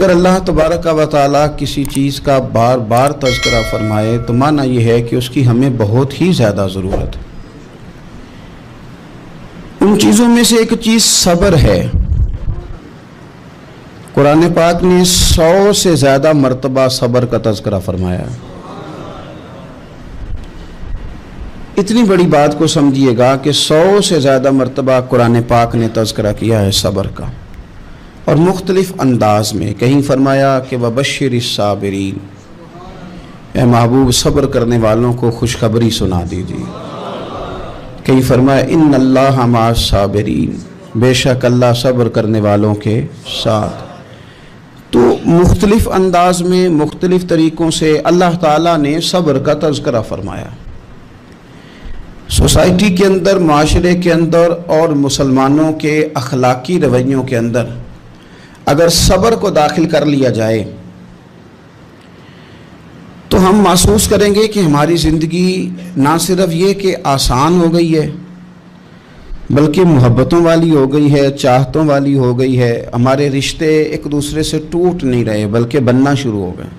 اگر اللہ تبارک و تعالی کسی چیز کا بار بار تذکرہ فرمائے تو معنی یہ ہے کہ اس کی ہمیں بہت ہی زیادہ ضرورت ہے۔ ان چیزوں میں سے ایک چیز صبر ہے۔ قرآن پاک نے 100 سے زیادہ مرتبہ صبر کا تذکرہ فرمایا۔ اتنی بڑی بات کو سمجھیے گا کہ 100 سے زیادہ مرتبہ قرآن پاک نے تذکرہ کیا ہے صبر کا، اور مختلف انداز میں۔ کہیں فرمایا کہ وَبَشِّرِ الصَّابِرِينَ، اے محبوب صبر کرنے والوں کو خوشخبری سنا دیجیے۔ کہیں فرمایا اِنَّ اللَّهَ مَعَ الصَّابِرِينَ، بے شک اللہ صبر کرنے والوں کے ساتھ۔ تو مختلف انداز میں مختلف طریقوں سے اللہ تعالیٰ نے صبر کا تذکرہ فرمایا۔ سوسائٹی کے اندر، معاشرے کے اندر اور مسلمانوں کے اخلاقی رویوں کے اندر اگر صبر کو داخل کر لیا جائے تو ہم محسوس کریں گے کہ ہماری زندگی نہ صرف یہ کہ آسان ہو گئی ہے بلکہ محبتوں والی ہو گئی ہے، چاہتوں والی ہو گئی ہے۔ ہمارے رشتے ایک دوسرے سے ٹوٹ نہیں رہے بلکہ بننا شروع ہو گئے۔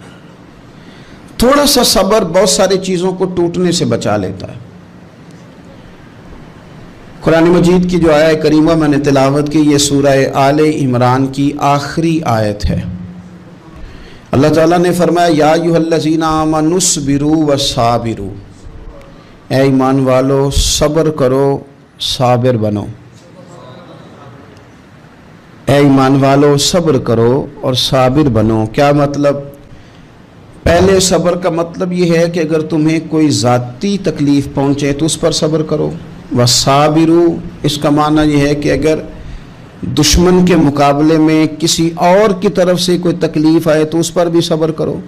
تھوڑا سا صبر بہت ساری چیزوں کو ٹوٹنے سے بچا لیتا ہے۔ قرآن مجید کی جو آیت کریمہ میں نے تلاوت کی، یہ سورہ آل عمران کی آخری آیت ہے۔ اللہ تعالیٰ نے فرمایا یا ایھا الذین آمنوا اصبروا وصابروا، اے ایمان والو صبر کرو صابر بنو۔ اے ایمان والو صبر کرو اور صابر بنو۔ کیا مطلب؟ پہلے صبر کا مطلب یہ ہے کہ اگر تمہیں کوئی ذاتی تکلیف پہنچے تو اس پر صبر کرو۔ وصابروا، اس کا معنی یہ ہے کہ اگر دشمن کے مقابلے میں کسی اور کی طرف سے کوئی تکلیف آئے تو اس پر بھی صبر کرو۔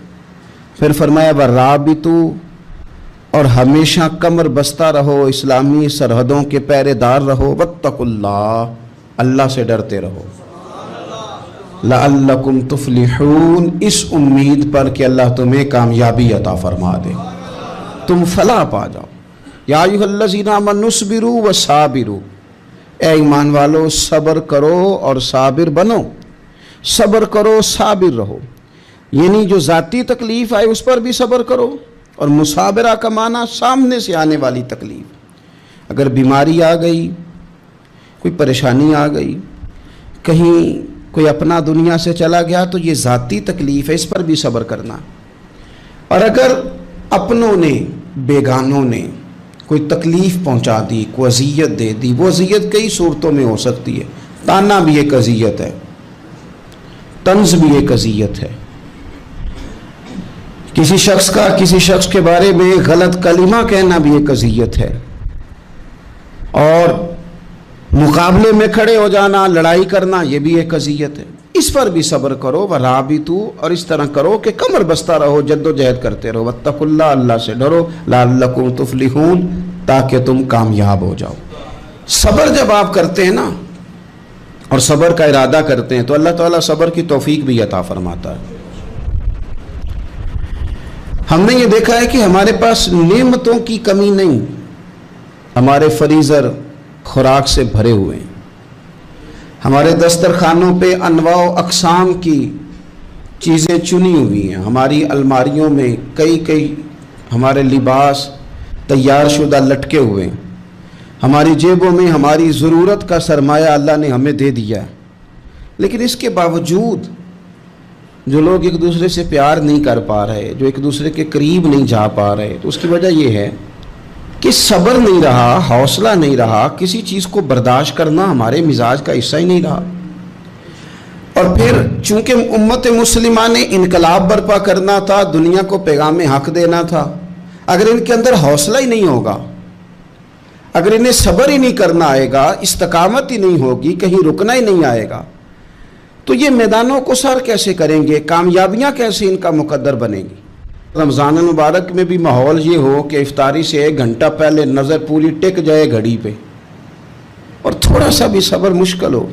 پھر فرمایا ورابطوا، اور ہمیشہ کمر بستہ رہو، اسلامی سرحدوں کے پہرے دار رہو۔ واتقوا اللہ، اللہ سے ڈرتے رہو۔ لعلکم تفلحون، اس امید پر کہ اللہ تمہیں کامیابی عطا فرما دے، تم فلاح پا جاؤ۔ یا ایھا الذین آمنوا اصبروا وصابروا، اے ایمان والو صبر کرو اور صابر بنو۔ صبر کرو، صابر رہو، یعنی جو ذاتی تکلیف آئے اس پر بھی صبر کرو۔ اور مصابرہ کا معنی سامنے سے آنے والی تکلیف، اگر بیماری آ گئی، کوئی پریشانی آ گئی، کہیں کوئی اپنا دنیا سے چلا گیا تو یہ ذاتی تکلیف ہے، اس پر بھی صبر کرنا۔ اور اگر اپنوں نے، بیگانوں نے کوئی تکلیف پہنچا دی، کوئی اذیت دے دی، وہ اذیت کئی صورتوں میں ہو سکتی ہے۔ تانا بھی ایک اذیت ہے، طنز بھی ایک اذیت ہے، کسی شخص کے بارے میں غلط کلمہ کہنا بھی ایک اذیت ہے، اور مقابلے میں کھڑے ہو جانا، لڑائی کرنا، یہ بھی ایک اذیت ہے۔ اس پر بھی صبر کرو۔ ورابطوا، اور اس طرح کرو کہ کمر بستہ رہو، جد و جہد کرتے رہو۔ واتقوا اللہ، اللہ سے ڈرو۔ لعلکم تفلحون، تاکہ تم کامیاب ہو جاؤ۔ صبر جب آپ کرتے ہیں نا، اور صبر کا ارادہ کرتے ہیں، تو اللہ تعالیٰ صبر کی توفیق بھی عطا فرماتا ہے۔ ہم نے یہ دیکھا ہے کہ ہمارے پاس نعمتوں کی کمی نہیں، ہمارے فریزر خوراک سے بھرے ہوئے ہیں، ہمارے دسترخوانوں پہ انواع و اقسام کی چیزیں چنی ہوئی ہیں، ہماری الماریوں میں کئی ہمارے لباس تیار شدہ لٹکے ہوئے ہیں، ہماری جیبوں میں ہماری ضرورت کا سرمایہ اللہ نے ہمیں دے دیا ہے۔ لیکن اس کے باوجود جو لوگ ایک دوسرے سے پیار نہیں کر پا رہے، جو ایک دوسرے کے قریب نہیں جا پا رہے، تو اس کی وجہ یہ ہے کہ صبر نہیں رہا، حوصلہ نہیں رہا، کسی چیز کو برداشت کرنا ہمارے مزاج کا حصہ ہی نہیں رہا۔ اور پھر چونکہ امت مسلمہ نے انقلاب برپا کرنا تھا، دنیا کو پیغام حق دینا تھا، اگر ان کے اندر حوصلہ ہی نہیں ہوگا، اگر انہیں صبر ہی نہیں کرنا آئے گا، استقامت ہی نہیں ہوگی، کہیں رکنا ہی نہیں آئے گا، تو یہ میدانوں کو سر کیسے کریں گے؟ کامیابیاں کیسے ان کا مقدر بنے گی؟ رمضان المبارک میں بھی ماحول یہ ہو کہ افطاری سے 1 گھنٹہ پہلے نظر پوری ٹک جائے گھڑی پہ، اور تھوڑا سا بھی صبر مشکل ہو۔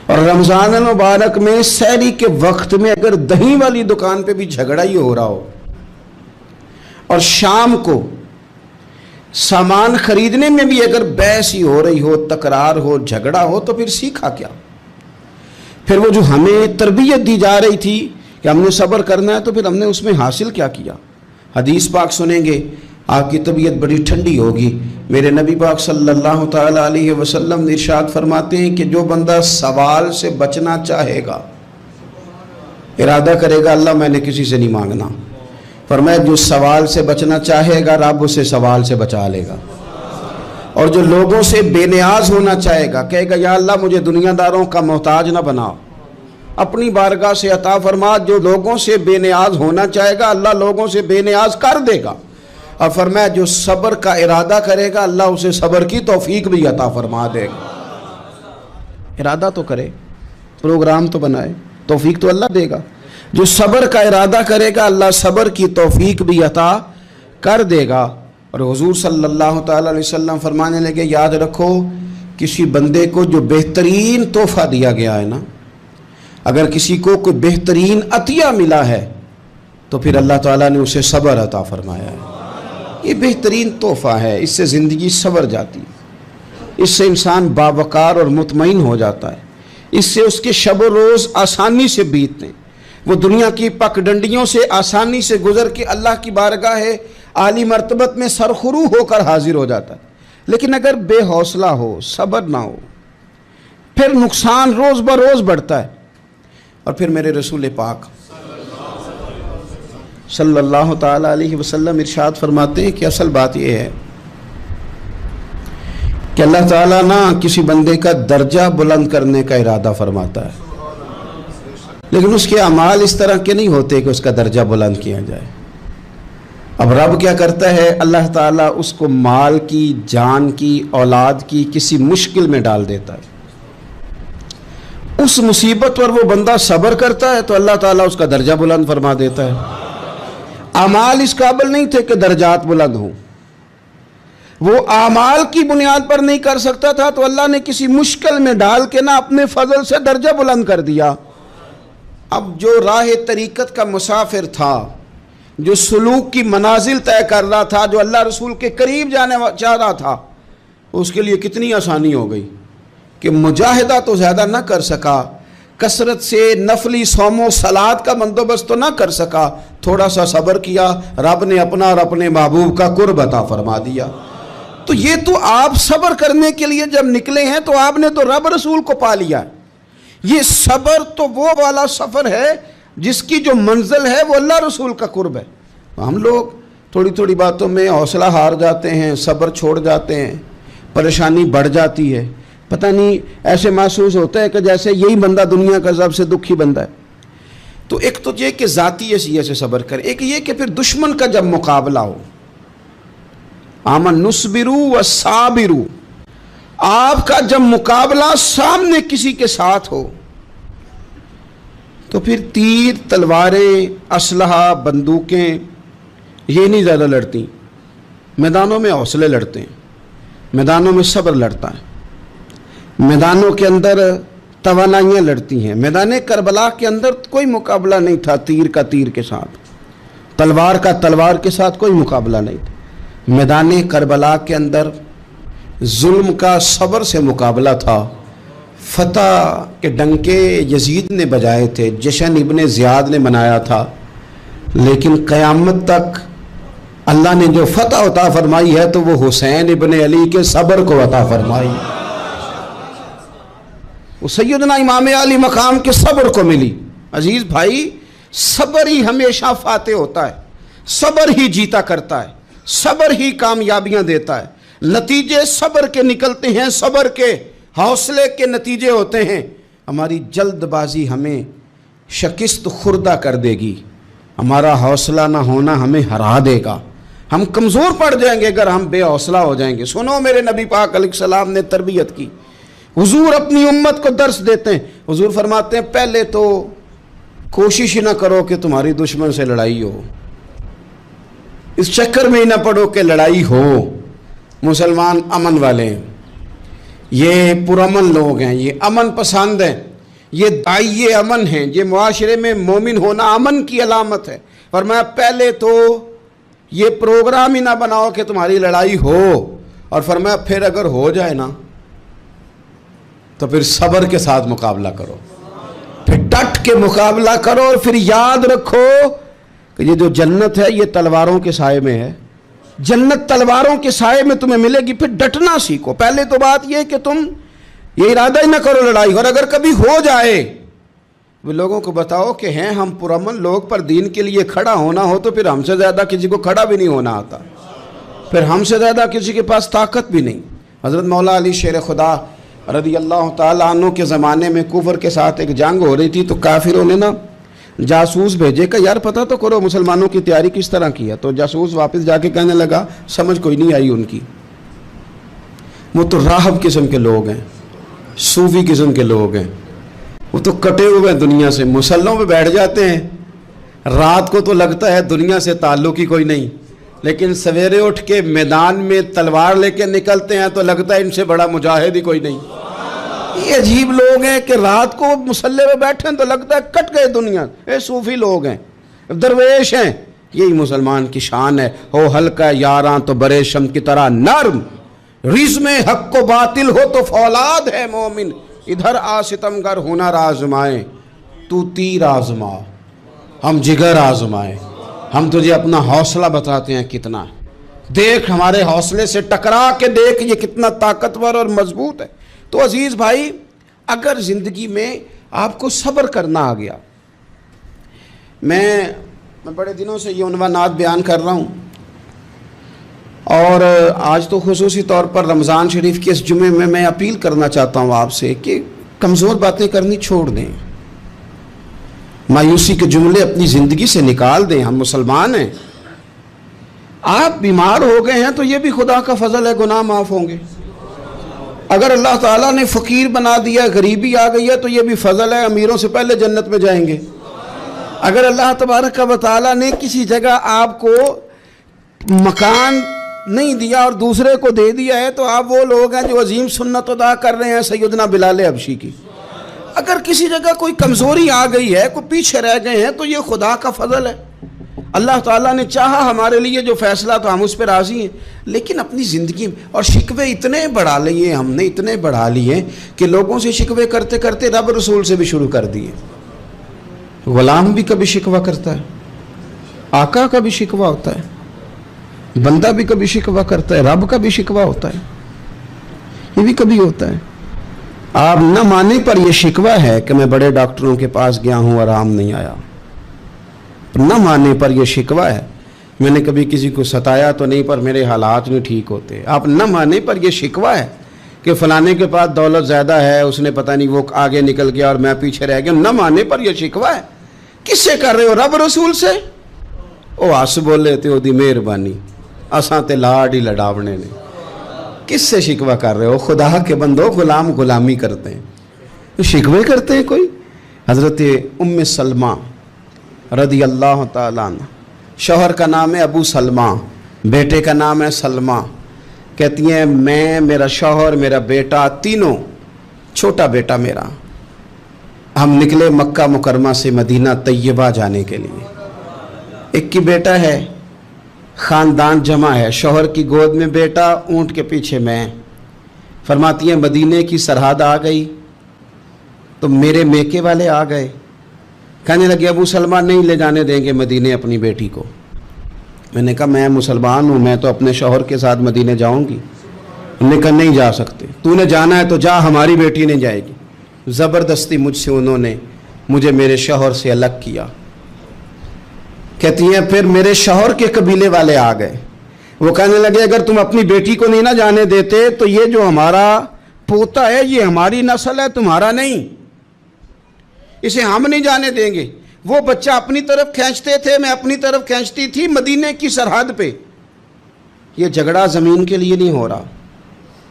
اور رمضان المبارک میں سحری کے وقت میں اگر دہی والی دکان پہ بھی جھگڑا ہی ہو رہا ہو، اور شام کو سامان خریدنے میں بھی اگر بحث ہی ہو رہی ہو، تکرار ہو، جھگڑا ہو، تو پھر سیکھا کیا؟ پھر وہ جو ہمیں تربیت دی جا رہی تھی کہ ہم نے صبر کرنا ہے، تو پھر ہم نے اس میں حاصل کیا کیا؟ حدیث پاک سنیں گے، آپ کی طبیعت بڑی ٹھنڈی ہوگی۔ میرے نبی پاک صلی اللہ تعالیٰ علیہ وسلم نے ارشاد فرماتے ہیں کہ جو بندہ سوال سے بچنا چاہے گا، ارادہ کرے گا اللہ میں نے کسی سے نہیں مانگنا، فرمایا جو سوال سے بچنا چاہے گا رب اسے سوال سے بچا لے گا، اور جو لوگوں سے بے نیاز ہونا چاہے گا، کہے گا یا اللہ مجھے دنیا داروں کا محتاج نہ بناؤ، اپنی بارگاہ سے عطا فرما۔ جو لوگوں سے بے نیاز ہونا چاہے گا اللہ لوگوں سے بے نیاز کر دے گا، اور فرمایا جو صبر کا ارادہ کرے گا اللہ اسے صبر کی توفیق بھی عطا فرما دے گا۔ ارادہ تو کرے، پروگرام تو بنائے، توفیق تو اللہ دے گا۔ جو صبر کا ارادہ کرے گا اللہ صبر کی توفیق بھی عطا کر دے گا۔ اور حضور صلی اللہ تعالیٰ علیہ وسلم فرمانے لگے، یاد رکھو کسی بندے کو جو بہترین تحفہ دیا گیا ہے نا، اگر کسی کو کوئی بہترین عطیہ ملا ہے تو پھر اللہ تعالیٰ نے اسے صبر عطا فرمایا ہے۔ یہ بہترین تحفہ ہے، اس سے زندگی سنور جاتی ہے، اس سے انسان باوقار اور مطمئن ہو جاتا ہے، اس سے اس کے شب و روز آسانی سے بیتتے ہیں، وہ دنیا کی پک ڈنڈیوں سے آسانی سے گزر کے اللہ کی بارگاہ عالی مرتبت میں سرخرو ہو کر حاضر ہو جاتا ہے۔ لیکن اگر بے حوصلہ ہو، صبر نہ ہو، پھر نقصان روز بروز بڑھتا ہے۔ اور پھر میرے رسول پاک صلی اللہ تعالیٰ علیہ وسلم ارشاد فرماتے ہیں کہ اصل بات یہ ہے کہ اللہ تعالیٰ نہ کسی بندے کا درجہ بلند کرنے کا ارادہ فرماتا ہے، لیکن اس کے اعمال اس طرح کے نہیں ہوتے کہ اس کا درجہ بلند کیا جائے۔ اب رب کیا کرتا ہے، اللہ تعالیٰ اس کو مال کی، جان کی، اولاد کی کسی مشکل میں ڈال دیتا ہے، اس مصیبت پر وہ بندہ صبر کرتا ہے تو اللہ تعالیٰ اس کا درجہ بلند فرما دیتا ہے۔ اعمال اس قابل نہیں تھے کہ درجات بلند ہوں، وہ اعمال کی بنیاد پر نہیں کر سکتا تھا تو اللہ نے کسی مشکل میں ڈال کے نہ اپنے فضل سے درجہ بلند کر دیا۔ اب جو راہ طریقت کا مسافر تھا، جو سلوک کی منازل طے کر رہا تھا، جو اللہ رسول کے قریب جانے چاہ رہا تھا، اس کے لیے کتنی آسانی ہو گئی کہ مجاہدہ تو زیادہ نہ کر سکا، کثرت سے نفلی صوم و صلات کا بندوبست تو نہ کر سکا، تھوڑا سا صبر کیا، رب نے اپنا اور اپنے محبوب کا قرب عطا فرما دیا۔ تو یہ تو آپ صبر کرنے کے لیے جب نکلے ہیں تو آپ نے تو رب رسول کو پا لیا ہے۔ یہ صبر تو وہ والا سفر ہے جس کی جو منزل ہے وہ اللہ رسول کا قرب ہے۔ ہم لوگ تھوڑی تھوڑی باتوں میں حوصلہ ہار جاتے ہیں، صبر چھوڑ جاتے ہیں، پریشانی بڑھ جاتی ہے، پتہ نہیں ایسے محسوس ہوتا ہے کہ جیسے یہی بندہ دنیا کا سب سے دکھی بندہ ہے۔ تو ایک تو یہ کہ ذاتی حیثیت سے صبر کرے، ایک یہ کہ پھر دشمن کا جب مقابلہ ہو، آمن نصبرو و صابرو، آپ کا جب مقابلہ سامنے کسی کے ساتھ ہو تو پھر تیر، تلواریں، اسلحہ، بندوقیں یہ نہیں زیادہ لڑتی، میدانوں میں حوصلے لڑتے ہیں، میدانوں میں صبر لڑتا ہے، میدانوں کے اندر توانائیاں لڑتی ہیں۔ میدان کربلا کے اندر کوئی مقابلہ نہیں تھا تیر کا تیر کے ساتھ، تلوار کا تلوار کے ساتھ کوئی مقابلہ نہیں تھا۔ میدان کربلا کے اندر ظلم کا صبر سے مقابلہ تھا۔ فتح کے ڈنکے یزید نے بجائے تھے، جشن ابن زیاد نے منایا تھا، لیکن قیامت تک اللہ نے جو فتح عطا فرمائی ہے تو وہ حسین ابن علی کے صبر کو عطا فرمائی، وہ سیدنا امام علی مقام کے صبر کو ملی۔ عزیز بھائی، صبر ہی ہمیشہ فاتح ہوتا ہے، صبر ہی جیتا کرتا ہے، صبر ہی کامیابیاں دیتا ہے، نتیجے صبر کے نکلتے ہیں، صبر کے حوصلے کے نتیجے ہوتے ہیں۔ ہماری جلد بازی ہمیں شکست خوردہ کر دے گی، ہمارا حوصلہ نہ ہونا ہمیں ہرا دے گا، ہم کمزور پڑ جائیں گے اگر ہم بے حوصلہ ہو جائیں گے۔ سنو، میرے نبی پاک علیہ السلام نے تربیت کی، حضور اپنی امت کو درس دیتے ہیں۔ حضور فرماتے ہیں پہلے تو کوشش ہی نہ کرو کہ تمہاری دشمن سے لڑائی ہو، اس چکر میں ہی نہ پڑو کہ لڑائی ہو۔ مسلمان امن والے ہیں، یہ پرامن لوگ ہیں، یہ امن پسند ہیں، یہ داعی امن ہیں، یہ معاشرے میں مومن ہونا امن کی علامت ہے۔ فرمایا پہلے تو یہ پروگرام ہی نہ بناؤ کہ تمہاری لڑائی ہو، اور فرمایا پھر اگر ہو جائے نا تو پھر صبر کے ساتھ مقابلہ کرو۔ کے مقابلہ کرو اور پھر یاد رکھو کہ یہ جو جنت ہے یہ تلواروں کے سائے میں ہے. جنت تلواروں کے سائے میں تمہیں ملے گی. پھر ڈٹنا سیکھو. پہلے تو بات یہ کہ تم یہ ارادہ ہی نہ کرو لڑائی، اور اگر کبھی ہو جائے وہ لوگوں کو بتاؤ کہ ہیں ہم پرامن لوگ، پر دین کے لیے کھڑا ہونا ہو تو پھر ہم سے زیادہ کسی کو کھڑا بھی نہیں ہونا آتا، پھر ہم سے زیادہ کسی کے پاس طاقت بھی نہیں. حضرت مولا علی شیر خدا رضی اللہ تعالیٰ عنہ کے زمانے میں کفر کے ساتھ ایک جنگ ہو رہی تھی، تو کافروں نے نا جاسوس بھیجے کہ یار پتہ تو کرو مسلمانوں کی تیاری کس طرح کی ہے. تو جاسوس واپس جا کے کہنے لگا سمجھ کوئی نہیں آئی ان کی، وہ تو راہب قسم کے لوگ ہیں، صوفی قسم کے لوگ ہیں، وہ تو کٹے ہوئے ہیں دنیا سے، مسلوں پہ بیٹھ جاتے ہیں، رات کو تو لگتا ہے دنیا سے تعلق ہی کوئی نہیں، لیکن سویرے اٹھ کے میدان میں تلوار لے کے نکلتے ہیں تو لگتا ہے ان سے بڑا مجاہد ہی کوئی نہیں. یہ عجیب لوگ ہیں کہ رات کو مسلح پہ بیٹھے ہیں تو لگتا ہے کٹ گئے دنیا. یہ صوفی لوگ ہیں، درویش ہیں. یہی مسلمان کی شان ہے. ہو ہلکا یاراں تو برے شم کی طرح نرم، رزم حق و باطل ہو تو فولاد ہے مومن. ادھر آ ستمگر ہنر آزمائیں، تو تیر آزما ہم جگر آزمائیں. ہم تجھے اپنا حوصلہ بتاتے ہیں کتنا، دیکھ ہمارے حوصلے سے ٹکرا کے دیکھ یہ کتنا طاقتور اور مضبوط ہے. تو عزیز بھائی، اگر زندگی میں آپ کو صبر کرنا آ گیا، میں بڑے دنوں سے یہ عنوانات بیان کر رہا ہوں، اور آج تو خصوصی طور پر رمضان شریف کے اس جمعے میں میں اپیل کرنا چاہتا ہوں آپ سے کہ کمزور باتیں کرنی چھوڑ دیں، مایوسی کے جملے اپنی زندگی سے نکال دیں. ہم مسلمان ہیں. آپ بیمار ہو گئے ہیں تو یہ بھی خدا کا فضل ہے، گناہ معاف ہوں گے. اگر اللہ تعالیٰ نے فقیر بنا دیا، غریبی آ گئی ہے تو یہ بھی فضل ہے، امیروں سے پہلے جنت میں جائیں گے. اگر اللہ تبارک و تعالیٰ نے کسی جگہ آپ کو مکان نہیں دیا اور دوسرے کو دے دیا ہے تو آپ وہ لوگ ہیں جو عظیم سنت ادا کر رہے ہیں سیدنا بلال حبشی کی. اگر کسی جگہ کوئی کمزوری آ گئی ہے، کوئی پیچھے رہ گئے ہیں تو یہ خدا کا فضل ہے. اللہ تعالیٰ نے چاہا ہمارے لیے جو فیصلہ تو ہم اس پہ راضی ہیں. لیکن اپنی زندگی میں اور شکوے اتنے بڑھا لیے، ہم نے اتنے بڑھا لیے کہ لوگوں سے شکوے کرتے کرتے رب رسول سے بھی شروع کر دیے. غلام بھی کبھی شکوہ کرتا ہے، آقا کا بھی شکوہ ہوتا ہے، بندہ بھی کبھی شکوہ کرتا ہے، رب کا بھی شکوہ ہوتا ہے، یہ بھی کبھی ہوتا ہے. آپ نہ مانے پر یہ شکوہ ہے کہ میں بڑے ڈاکٹروں کے پاس گیا ہوں آرام نہیں آیا. نہ مانے پر یہ شکوہ ہے میں نے کبھی کسی کو ستایا تو نہیں پر میرے حالات نہیں ٹھیک ہوتے. آپ نہ مانے پر یہ شکوہ ہے کہ فلانے کے پاس دولت زیادہ ہے، اس نے پتہ نہیں وہ آگے نکل گیا اور میں پیچھے رہ گیا. نہ مانے پر یہ شکوہ ہے. کس سے کر رہے ہو؟ رب رسول سے. او آس بولے تے او دی مہربانی اساں تے لاڈ ہی لڑاونے نے. کس سے شکوہ کر رہے ہو؟ خدا کے بندو، غلام غلامی کرتے ہیں، شکوے کرتے ہیں کوئی. حضرت ام سلمہ رضی اللہ تعالیٰ عنہ، شوہر کا نام ہے ابو سلمہ، بیٹے کا نام ہے سلمہ. کہتی ہیں میں، میرا شوہر، میرا بیٹا، تینوں، چھوٹا بیٹا میرا، ہم نکلے مکہ مکرمہ سے مدینہ طیبہ جانے کے لیے. ایک کی بیٹا ہے، خاندان جمع ہے، شوہر کی گود میں بیٹا، اونٹ کے پیچھے میں. فرماتی ہیں مدینے کی سرحد آ گئی تو میرے میکے والے آ گئے، کہنے لگے ابو سلمہ نہیں لے جانے دیں گے مدینے اپنی بیٹی کو. میں نے کہا میں مسلمان ہوں، میں تو اپنے شوہر کے ساتھ مدینے جاؤں گی. انہوں نے کہا نہیں جا سکتے، تو نے جانا ہے تو جا، ہماری بیٹی نہیں جائے گی. زبردستی مجھ سے انہوں نے مجھے میرے شوہر سے الگ کیا. کہتی ہیں پھر میرے شوہر کے قبیلے والے آ گئے، وہ کہنے لگے اگر تم اپنی بیٹی کو نہیں نہ جانے دیتے تو یہ جو ہمارا پوتا ہے یہ ہماری نسل ہے، تمہارا نہیں، اسے ہم نہیں جانے دیں گے. وہ بچہ اپنی طرف کھینچتے تھے، میں اپنی طرف کھینچتی تھی مدینے کی سرحد پہ. یہ جھگڑا زمین کے لیے نہیں ہو رہا،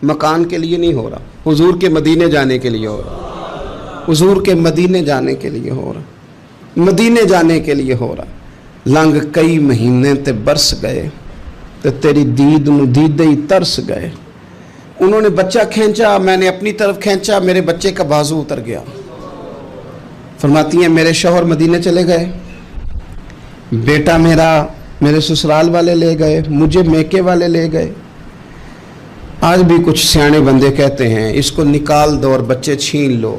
مکان کے لیے نہیں ہو رہا، حضور کے مدینے جانے کے لیے ہو رہا، حضور کے مدینے جانے کے لیے ہو رہا، مدینے جانے کے لیے ہو رہا. لنگ کئی مہینے تے برس گئے تے تیری دید نو دیدے ہی ترس گئے. انہوں نے بچہ کھینچا، میں نے اپنی طرف کھینچا، میرے بچے کا بازو اتر گیا. فرماتی ہیں میرے شوہر مدینے چلے گئے، بیٹا میرا میرے سسرال والے لے گئے، مجھے میکے والے لے گئے. آج بھی کچھ سیانے بندے کہتے ہیں اس کو نکال دو اور بچے چھین لو.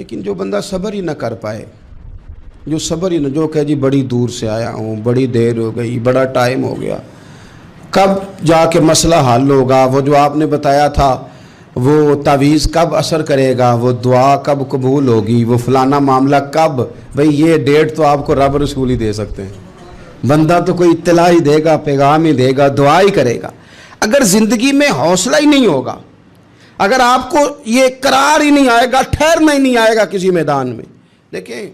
لیکن جو بندہ صبر ہی نہ کر پائے، جو صبر ہی نہ، جو کہ جی بڑی دور سے آیا ہوں، بڑی دیر ہو گئی، بڑا ٹائم ہو گیا، کب جا کے مسئلہ حل ہوگا، وہ جو آپ نے بتایا تھا وہ تعویذ کب اثر کرے گا، وہ دعا کب قبول ہوگی، وہ فلانا معاملہ کب، بھئی یہ ڈیٹ تو آپ کو رب رسول ہی دے سکتے ہیں، بندہ تو کوئی اطلاع ہی دے گا، پیغام ہی دے گا، دعا ہی کرے گا۔ اگر زندگی میں حوصلہ ہی نہیں ہوگا، اگر آپ کو یہ قرار ہی نہیں آئے گا، ٹھہرنا ہی نہیں آئے گا کسی میدان میں۔ دیکھیں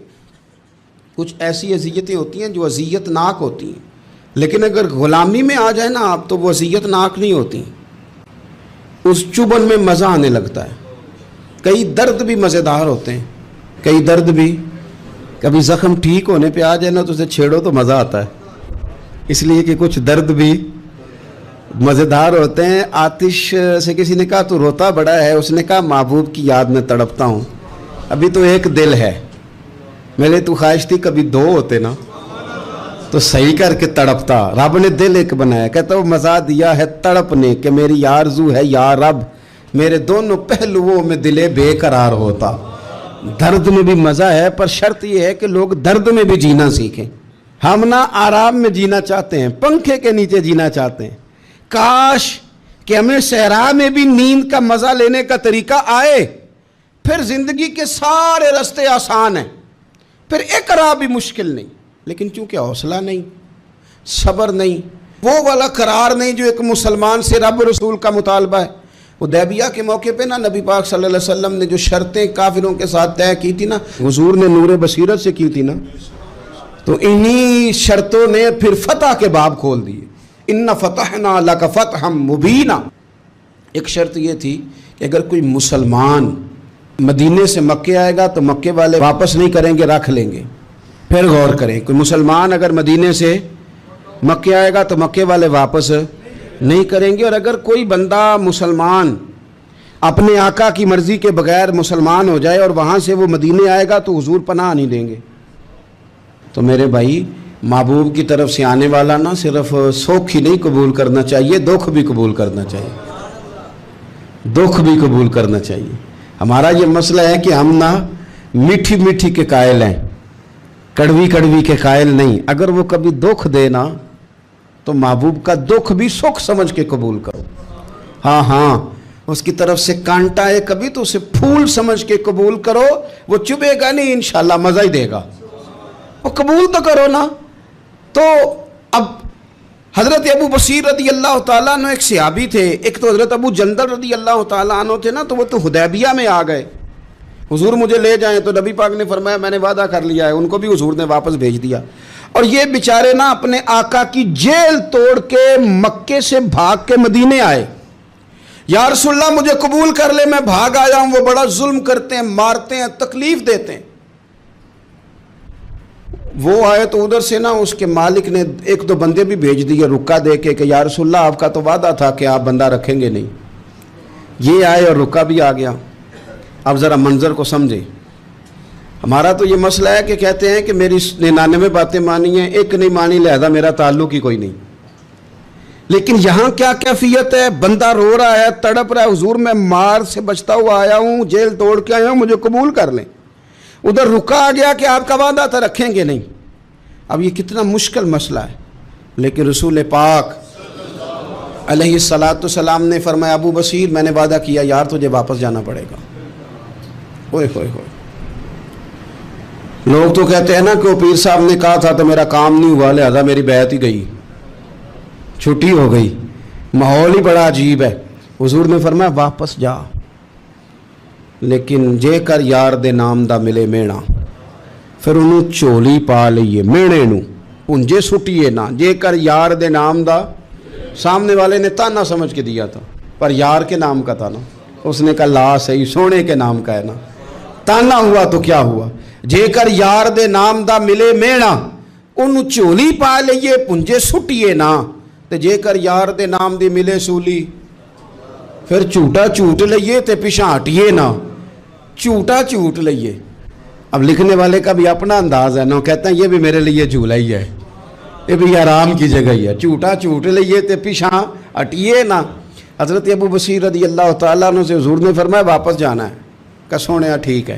کچھ ایسی اذیتیں ہوتی ہیں جو اذیت ناک ہوتی ہیں، لیکن اگر غلامی میں آ جائے نا آپ تو وہ اذیت ناک نہیں ہوتی، اس چبھن میں مزہ آنے لگتا ہے۔ کئی درد بھی مزیدار ہوتے ہیں، کئی درد بھی، کبھی زخم ٹھیک ہونے پہ آ جائے نا تو اسے چھیڑو تو مزہ آتا ہے، اس لیے کہ کچھ درد بھی مزیدار ہوتے ہیں۔ آتش سے کسی نے کہا تو روتا بڑا ہے، اس نے کہا محبوب کی یاد میں تڑپتا ہوں، ابھی تو ایک دل ہے، میرے تو خواہش تھی کبھی دو ہوتے نا تو صحیح کر کے تڑپتا، رب نے دل ایک بنایا، کہتا وہ مزہ دیا ہے تڑپ نے کہ میری آرزو ہے یا رب میرے دونوں پہلوؤں میں دلے بے قرار ہوتا۔ درد میں بھی مزہ ہے، پر شرط یہ ہے کہ لوگ درد میں بھی جینا سیکھیں۔ ہم نہ آرام میں جینا چاہتے ہیں، پنکھے کے نیچے جینا چاہتے ہیں، کاش کہ ہمیں صحرا میں بھی نیند کا مزہ لینے کا طریقہ آئے، پھر زندگی کے سارے راستے آسان ہیں، پھر اقرا بھی مشکل نہیں۔ لیکن چونکہ حوصلہ نہیں، صبر نہیں، وہ والا قرار نہیں جو ایک مسلمان سے رب رسول کا مطالبہ ہے۔ حدیبیہ کے موقع پہ نا نبی پاک صلی اللہ علیہ وسلم نے جو شرطیں کافروں کے ساتھ طے کی تھی نا، حضور نے نور بصیرت سے کی تھی نا، تو انہی شرطوں نے پھر فتح کے باب کھول دیے۔ ان فتحنا لک فتحا مبینا۔ ایک شرط یہ تھی کہ اگر کوئی مسلمان مدینے سے مکے آئے گا تو مکے والے واپس نہیں کریں گے، رکھ لیں گے۔ پھر غور کریں، کوئی مسلمان اگر مدینے سے مکے آئے گا تو مکے والے واپس نہیں کریں گے، اور اگر کوئی بندہ مسلمان اپنے آقا کی مرضی کے بغیر مسلمان ہو جائے اور وہاں سے وہ مدینے آئے گا تو حضور پناہ نہیں دیں گے۔ تو میرے بھائی، محبوب کی طرف سے آنے والا نہ صرف سوکھ ہی نہیں قبول کرنا چاہیے، دکھ بھی قبول کرنا چاہیے، دکھ بھی قبول کرنا چاہیے۔ ہمارا یہ مسئلہ ہے کہ ہم نہ میٹھی میٹھی کے قائل ہیں، کڑوی کڑوی کے قائل نہیں۔ اگر وہ کبھی دکھ دے نا تو محبوب کا دکھ بھی سکھ سمجھ کے قبول کرو۔ ہاں ہاں، اس کی طرف سے کانٹا ہے کبھی تو اسے پھول سمجھ کے قبول کرو، وہ چبھے گا نہیں، انشاءاللہ مزہ ہی دے گا، وہ قبول تو کرو نا۔ تو اب حضرت ابو بصیر رضی اللہ تعالیٰ عنہ ایک صحابی تھے، ایک تو حضرت ابو جندل رضی اللہ تعالیٰ عنہ تھے نا، تو وہ تو حدیبیہ میں آ گئے، حضور مجھے لے جائیں، تو نبی پاک نے فرمایا میں نے وعدہ کر لیا ہے، ان کو بھی حضور نے واپس بھیج دیا۔ اور یہ بیچارے نا اپنے آقا کی جیل توڑ کے مکے سے بھاگ کے مدینے آئے، یا رسول اللہ مجھے قبول کر لے، میں بھاگ آیا ہوں، وہ بڑا ظلم کرتے ہیں، مارتے ہیں، تکلیف دیتے ہیں۔ وہ آئے تو ادھر سے نا اس کے مالک نے ایک دو بندے بھی بھیج دیے رکا دے کے کہ یا رسول اللہ آپ کا تو وعدہ تھا کہ آپ بندہ رکھیں گے نہیں۔ یہ آئے اور رکا بھی آ گیا۔ اب ذرا منظر کو سمجھیں۔ ہمارا تو یہ مسئلہ ہے کہ کہتے ہیں کہ میری 99 باتیں مانی ہیں، ایک نہیں مانی، لہذا میرا تعلق ہی کوئی نہیں۔ لیکن یہاں کیا کیفیت ہے؟ بندہ رو رہا ہے، تڑپ رہا ہے، حضور میں مار سے بچتا ہوا آیا ہوں، جیل توڑ کے آیا ہوں، مجھے قبول کر لیں۔ ادھر رکا آ گیا کہ آپ کا وعدہ تھا رکھیں گے نہیں۔ اب یہ کتنا مشکل مسئلہ ہے، لیکن رسول پاک علیہ السلام نے فرمایا ابو بصیر میں نے وعدہ کیا یار تجھے واپس جانا پڑے گا۔ اوئے ہوئے ہوئے، لوگ تو کہتے ہیں نا کہ وہ پیر صاحب نے کہا تھا تو میرا کام نہیں ہوا لہذا میری بیعت ہی گئی، چھٹی ہو گئی، ماحول ہی بڑا عجیب ہے۔ حضور نے فرمایا واپس جا، لیکن جے کر یار دے نام دا ملے مینا، پھر انہوں چولی پا لئیے مینے نو انجے سٹیے نا، جے کر یار دے نام دا، سامنے والے نے تانا سمجھ کے دیا تھا پر یار کے نام کا تھا نا، اس نے کہا لا صحیح سونے کے نام کا ہے نا، تانا ہوا تو کیا ہوا، جے کر یار دے نام دا ملے مینا انہوں چولی پا لئیے پنجے سٹیے نا، تے جے کر یار دے نام دی ملے سولی پھر جھوٹا جھوٹ لئیے تے پیچھے ہٹیے نا، جھوٹا جھوٹ لئیے۔ اب لکھنے والے کا بھی اپنا انداز ہے نا، کہتا ہے یہ بھی میرے لیے جھولا ہی ہے، یہ بھی آرام کی جگہ ہی ہے، جھوٹا جھوٹ لئیے تے پیچھے ہٹیے نا۔ حضرت ابو بصیر رضی اللہ تعالیٰ عنہ سے حضور نے فرمایا واپس جانا ہے، کہ سونے ٹھیک ہے،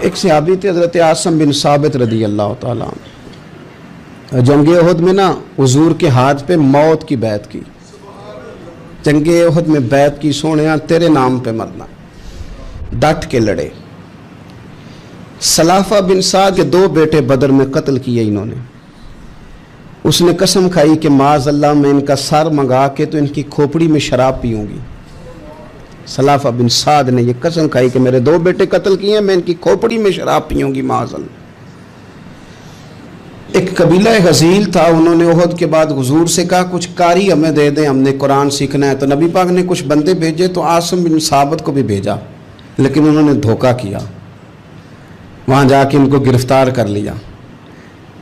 ایک صحابی تھے حضرت عاصم بن ثابت رضی اللہ تعالیٰ عنہ، جنگ احد میں نا حضور کے ہاتھ پہ موت کی بیعت کی، جنگ احد میں بیعت کی، سونیا تیرے نام پہ مرنا، ڈٹ کے لڑے۔ سلافہ بن سعد کے 2 بیٹے بدر میں قتل کیے انہوں نے، اس نے قسم کھائی کہ معاذ اللہ میں ان کا سر منگا کے تو ان کی کھوپڑی میں شراب پیوں گی۔ سلافہ بن سعد نے یہ قسم کھائی کہ میرے 2 بیٹے قتل کیے ہیں، میں ان کی کھوپڑی میں شراب پیوں گی معاذ اللہ۔ ایک قبیلہ غزیل تھا، انہوں نے احد کے بعد حضور سے کہا کچھ قاری ہمیں دے دیں، ہم نے قرآن سیکھنا ہے، تو نبی پاک نے کچھ بندے بھیجے، تو عاصم بن ثابت کو بھی بھیجا، لیکن انہوں نے دھوکہ کیا، وہاں جا کے ان کو گرفتار کر لیا۔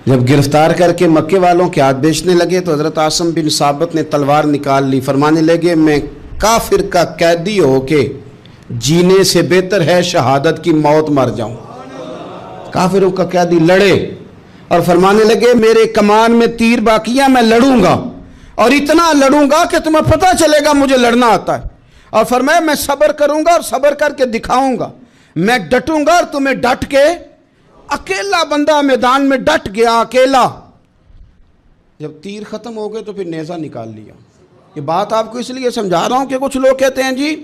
جب گرفتار کر کے مکے والوں کے ہاتھ بیچنے لگے تو حضرت عاصم بن ثابت نے تلوار نکال لی، فرمانے لگے میں کافر کا قیدی ہو کے جینے سے بہتر ہے شہادت کی موت مر جاؤں۔ کافروں کا قیدی لڑے اور فرمانے لگے میرے کمان میں تیر باقی ہے، میں لڑوں گا اور اتنا لڑوں گا کہ تمہیں پتہ چلے گا مجھے لڑنا آتا ہے، اور فرمایا میں صبر کروں گا اور صبر کر کے دکھاؤں گا، میں ڈٹوں گا اور تمہیں ڈٹ کے۔ اکیلا بندہ میدان میں ڈٹ گیا، اکیلا۔ جب تیر ختم ہو گئے تو پھر نیزہ نکال لیا۔ یہ بات آپ کو اس لیے سمجھا رہا ہوں کہ کچھ لوگ کہتے ہیں جی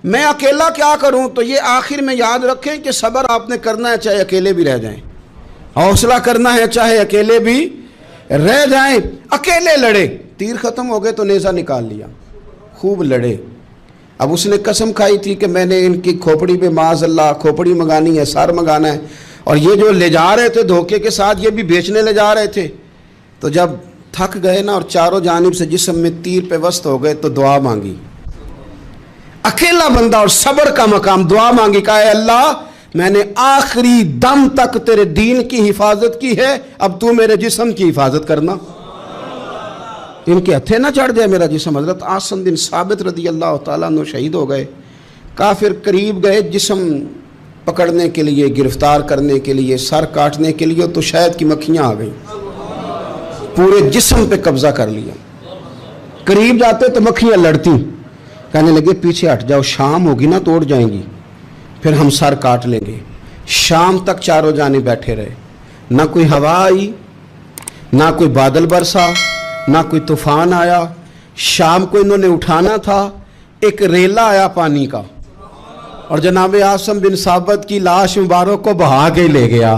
میں اکیلا کیا کروں، تو یہ آخر میں یاد رکھیں کہ صبر آپ نے کرنا ہے چاہے اکیلے بھی رہ جائیں، حوصلہ کرنا ہے چاہے اکیلے بھی رہ جائیں۔ اکیلے لڑے، تیر ختم ہو گئے تو نیزہ نکال لیا، خوب لڑے۔ اب اس نے قسم کھائی تھی کہ میں نے ان کی کھوپڑی پہ معاذ اللہ کھوپڑی منگانی ہے، سر منگانا ہے، اور یہ جو لے جا رہے تھے دھوکے کے ساتھ یہ بھی بیچنے لے جا رہے تھے۔ تو جب تھک گئے نا اور چاروں جانب سے جسم میں تیر پہ وسط ہو گئے تو دعا مانگی، اکیلا بندہ اور صبر کا مقام، دعا مانگی، کہا اے اللہ میں نے آخری دم تک تیرے دین کی حفاظت کی ہے، اب تو میرے جسم کی حفاظت کرنا، ان کے ہتھے نہ چڑھ جائے میرا جسم۔ حضرت عاصم بن ثابت رضی اللہ تعالیٰ عنہ شہید ہو گئے۔ کافر قریب گئے جسم پکڑنے کے لیے، گرفتار کرنے کے لیے، سر کاٹنے کے لیے، تو شہد کی مکھیاں آ گئیں، پورے جسم پہ قبضہ کر لیا۔ قریب جاتے تو مکھیاں لڑتی، کہنے لگے پیچھے ہٹ جاؤ، شام ہوگی نا توڑ جائیں گی، پھر ہم سر کاٹ لیں گے۔ شام تک چاروں جانے بیٹھے رہے، نہ کوئی ہوا آئی، نہ کوئی بادل برسا، نہ کوئی طوفان آیا۔ شام کو انہوں نے اٹھانا تھا، ایک ریلا آیا پانی کا، اور جناب عاصم بن ثابت کی لاش مبارک کو بہا کے لے گیا۔